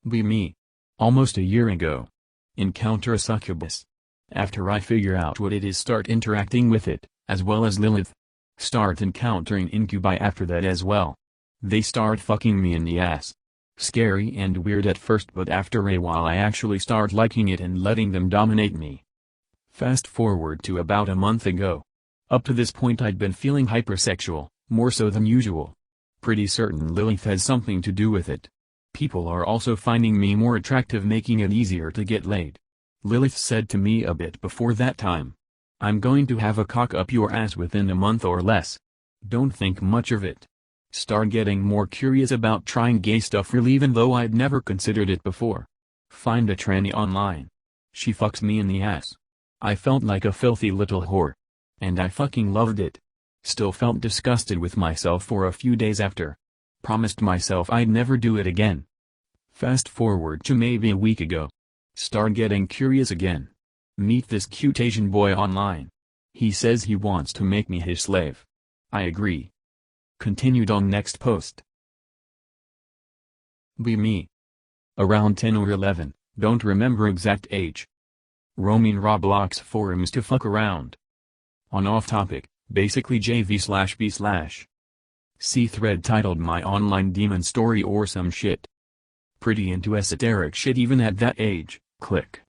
Be me. Almost a year ago. Encounter a succubus. After I figure out what it is, start interacting with it, as well as Lilith. Start encountering incubi after that as well. They start fucking me in the ass. Scary and weird at first, but after a while I actually start liking it and letting them dominate me. Fast forward to about a month ago. Up to this point I'd been feeling hypersexual, more so than usual. Pretty certain Lilith has something to do with it. People are also finding me more attractive, making it easier to get laid. Lilith said to me a bit before that time, "I'm going to have a cock up your ass within a month or less. Don't think much of it." Start getting more curious about trying gay stuff real, even though I'd never considered it before. Find a tranny online. She fucks me in the ass. I felt like a filthy little whore. And I fucking loved it. Still felt disgusted with myself for a few days after. Promised myself I'd never do it again. Fast forward to maybe a week ago. Start getting curious again. Meet this cute Asian boy online. He says he wants to make me his slave. I agree. Continued on next post. Be me. Around 10 or 11, don't remember exact age. Roaming Roblox forums to fuck around. On off topic, basically JV/B/. See thread titled My Online Demon Story or some shit. Pretty into esoteric shit even at that age, click.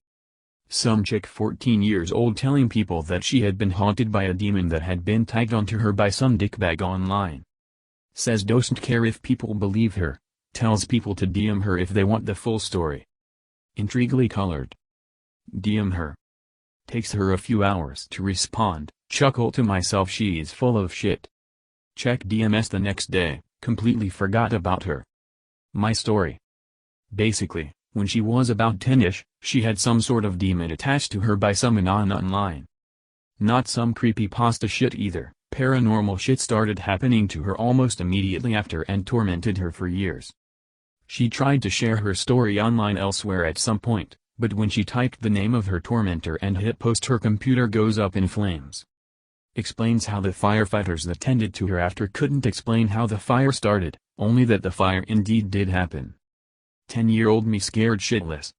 Some chick 14 years old telling people that she had been haunted by a demon that had been tagged onto her by some dickbag online. Says doesn't care if people believe her, tells people to DM her if they want the full story. Intriguingly colored. DM her. Takes her a few hours to respond, chuckle to myself, she is full of shit. Check DMS the next day, completely forgot about her. My story. Basically, when she was about 10ish, she had some sort of demon attached to her by some anon online. Not some creepypasta shit either, paranormal shit started happening to her almost immediately after and tormented her for years. She tried to share her story online elsewhere at some point, but when she typed the name of her tormentor and hit post, her computer goes up in flames. Explains how the firefighters that tended to her after couldn't explain how the fire started, only that the fire indeed did happen. 10-year-old me scared shitless.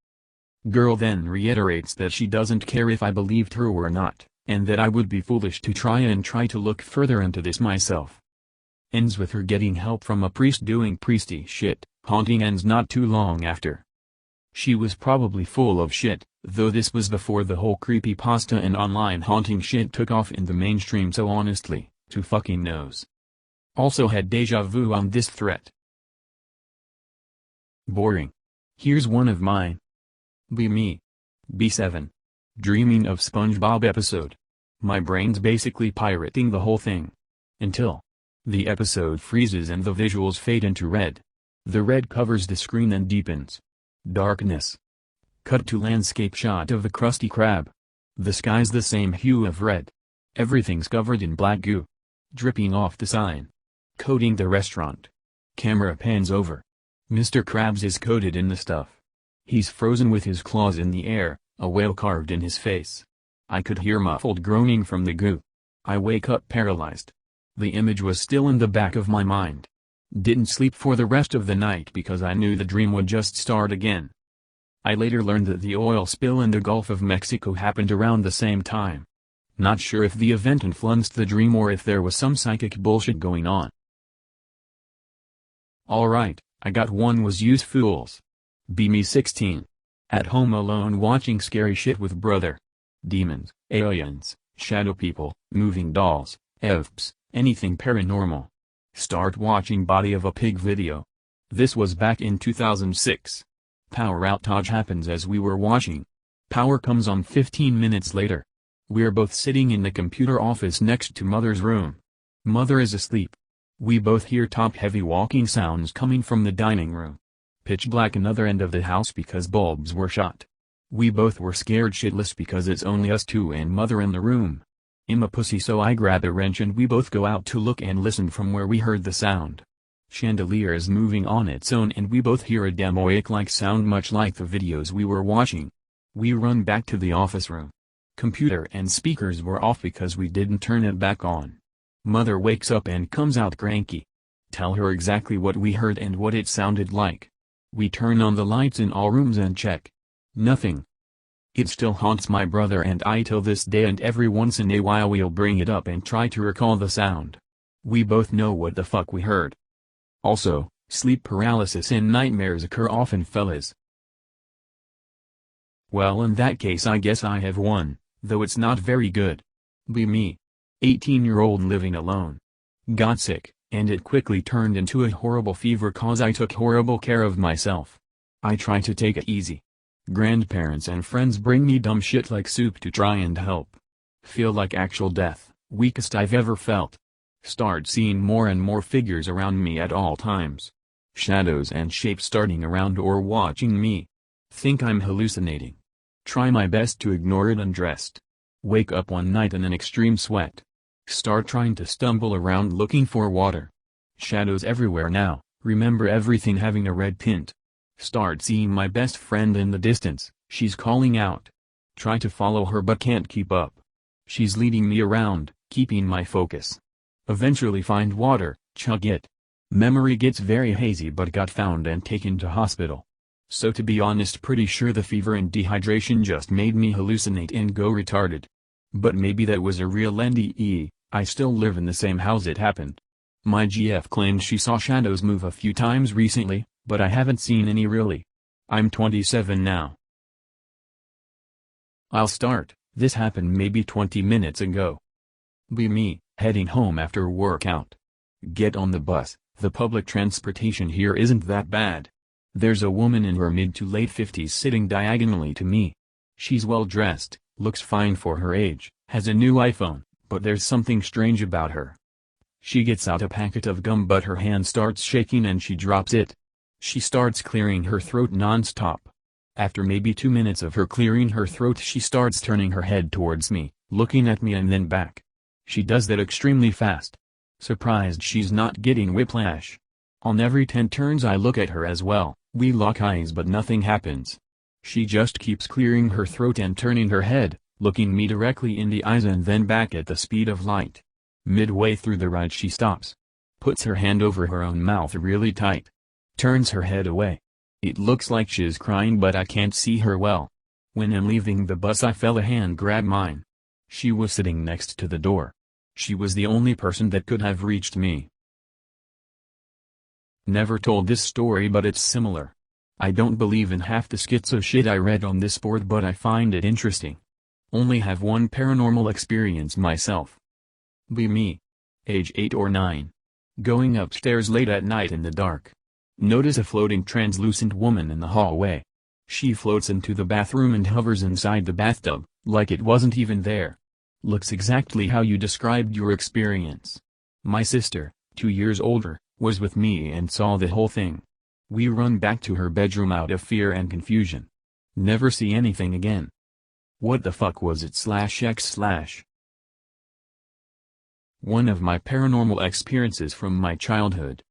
Girl then reiterates that she doesn't care if I believed her or not, and that I would be foolish to try to look further into this myself. Ends with her getting help from a priest doing priesty shit. Haunting ends not too long after. She was probably full of shit, though this was before the whole creepypasta and online haunting shit took off in the mainstream, so honestly, who fucking knows. Also had deja vu on this threat. Boring. Here's one of mine. Be me. B7. Dreaming of SpongeBob episode. My brain's basically pirating the whole thing. Until the episode freezes and the visuals fade into red. The red covers the screen and deepens. Darkness. Cut to landscape shot of the Krusty Krab. The sky's the same hue of red. Everything's covered in black goo. Dripping off the sign. Coating the restaurant. Camera pans over. Mr. Krabs is coated in the stuff. He's frozen with his claws in the air, a whale carved in his face. I could hear muffled groaning from the goo. I wake up paralyzed. The image was still in the back of my mind. Didn't sleep for the rest of the night because I knew the dream would just start again. I later learned that the oil spill in the Gulf of Mexico happened around the same time. Not sure if the event influenced the dream or if there was some psychic bullshit going on. Alright, I got one. Was use fools. Be me 16. At home alone watching scary shit with brother. Demons, aliens, shadow people, moving dolls, EVPs, anything paranormal. Start watching Body of a Pig video. This was back in 2006. Power outage happens as we were watching. Power comes on 15 minutes later. We're both sitting in the computer office next to Mother's room. Mother is asleep. We both hear top-heavy walking sounds coming from the dining room. Pitch black another end of the house because bulbs were shot. We both were scared shitless because it's only us two and Mother in the room. I'm a pussy, so I grab a wrench and we both go out to look and listen from where we heard the sound. Chandelier is moving on its own and we both hear a demonic-like sound much like the videos we were watching. We run back to the office room. Computer and speakers were off because we didn't turn it back on. Mother wakes up and comes out cranky. Tell her exactly what we heard and what it sounded like. We turn on the lights in all rooms and check. Nothing. It still haunts my brother and I till this day, and every once in a while we'll bring it up and try to recall the sound. We both know what the fuck we heard. Also, sleep paralysis and nightmares occur often, fellas. Well, in that case I guess I have one, though it's not very good. Be me. 18-year-old living alone. Got sick, and it quickly turned into a horrible fever cause I took horrible care of myself. I try to take it easy. Grandparents and friends bring me dumb shit like soup to try and help. Feel like actual death, weakest I've ever felt. Start seeing more and more figures around me at all times. Shadows and shapes starting around or watching me. Think I'm hallucinating. Try my best to ignore it undressed. Wake up one night in an extreme sweat. Start trying to stumble around looking for water. Shadows everywhere now, remember everything having a red tint. Start seeing my best friend in the distance, she's calling out. Try to follow her but can't keep up. She's leading me around, keeping my focus. Eventually find water, chug it. Memory gets very hazy but got found and taken to hospital. So to be honest, pretty sure the fever and dehydration just made me hallucinate and go retarded. But maybe that was a real NDE, I still live in the same house it happened. My GF claimed she saw shadows move a few times recently, but I haven't seen any really. I'm 27 now. I'll start. This happened maybe 20 minutes ago. Be me, heading home after workout. Get on the bus. The public transportation here isn't that bad. There's a woman in her mid to late 50s sitting diagonally to me. She's well dressed, looks fine for her age, has a new iPhone, but there's something strange about her. She gets out a packet of gum but her hand starts shaking and she drops it. She starts clearing her throat non-stop. After maybe 2 minutes of her clearing her throat, she starts turning her head towards me, looking at me and then back. She does that extremely fast. Surprised she's not getting whiplash. On every 10 turns I look at her as well, we lock eyes but nothing happens. She just keeps clearing her throat and turning her head, looking me directly in the eyes and then back at the speed of light. Midway through the ride she stops. Puts her hand over her own mouth really tight. Turns her head away. It looks like she's crying but I can't see her well. When I'm leaving the bus I felt a hand grab mine. She was sitting next to the door. She was the only person that could have reached me. Never told this story but it's similar. I don't believe in half the schizo shit I read on this board but I find it interesting. Only have one paranormal experience myself. Be me. Age 8 or 9. Going upstairs late at night in the dark. Notice a floating translucent woman in the hallway. She floats into the bathroom and hovers inside the bathtub, like it wasn't even there. Looks exactly how you described your experience. My sister, 2 years older, was with me and saw the whole thing. We run back to her bedroom out of fear and confusion. Never see anything again. What the fuck was it /x/? One of my paranormal experiences from my childhood.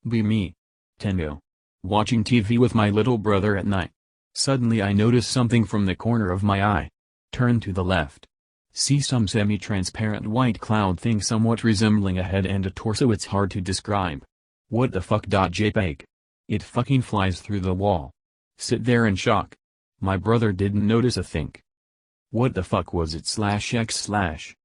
Be me. 10. Watching TV with my little brother at night. Suddenly I notice something from the corner of my eye. Turn to the left. See some semi-transparent white cloud thing somewhat resembling a head and a torso. It's hard to describe. What the fuck? JPEG. It fucking flies through the wall. Sit there in shock. My brother didn't notice a thing. What the fuck was it /x/?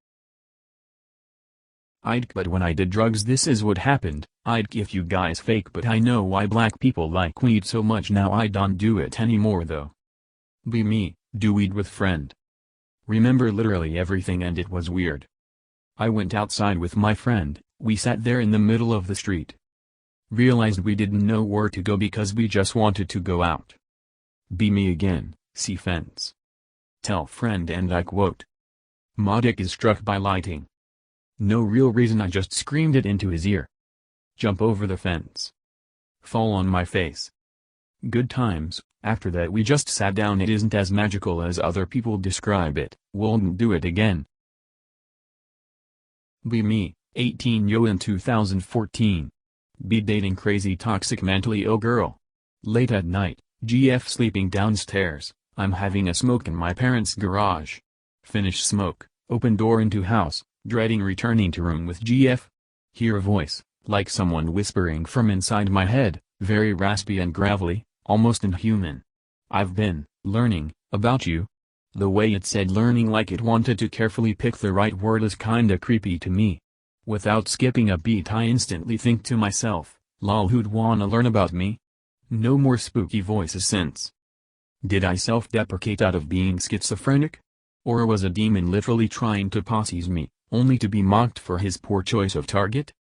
But when I did drugs, this is what happened. If you guys fake, but I know why black people like weed so much now. I don't do it anymore though. Be me, do weed with friend. Remember literally everything and it was weird. I went outside with my friend, we sat there in the middle of the street. Realized we didn't know where to go because we just wanted to go out. Be me again, see fence. Tell friend and I quote. My dick is struck by lightning. No real reason, I just screamed it into his ear. Jump over the fence. Fall on my face. Good times. After that we just sat down. It isn't as magical as other people describe it, wouldn't do it again. Be me, 18 in 2014. Be dating crazy toxic mentally ill girl. Late at night, GF sleeping downstairs, I'm having a smoke in my parents' garage. Finish smoke, open door into house, dreading returning to room with GF. Hear a voice, like someone whispering from inside my head, very raspy and gravelly, Almost inhuman. I've been learning about you. The way it said learning like it wanted to carefully pick the right word is kinda creepy to me. Without skipping a beat I instantly think to myself, lol, who'd wanna learn about me? No more spooky voices since. Did I self-deprecate out of being schizophrenic? Or was a demon literally trying to possess me, only to be mocked for his poor choice of target?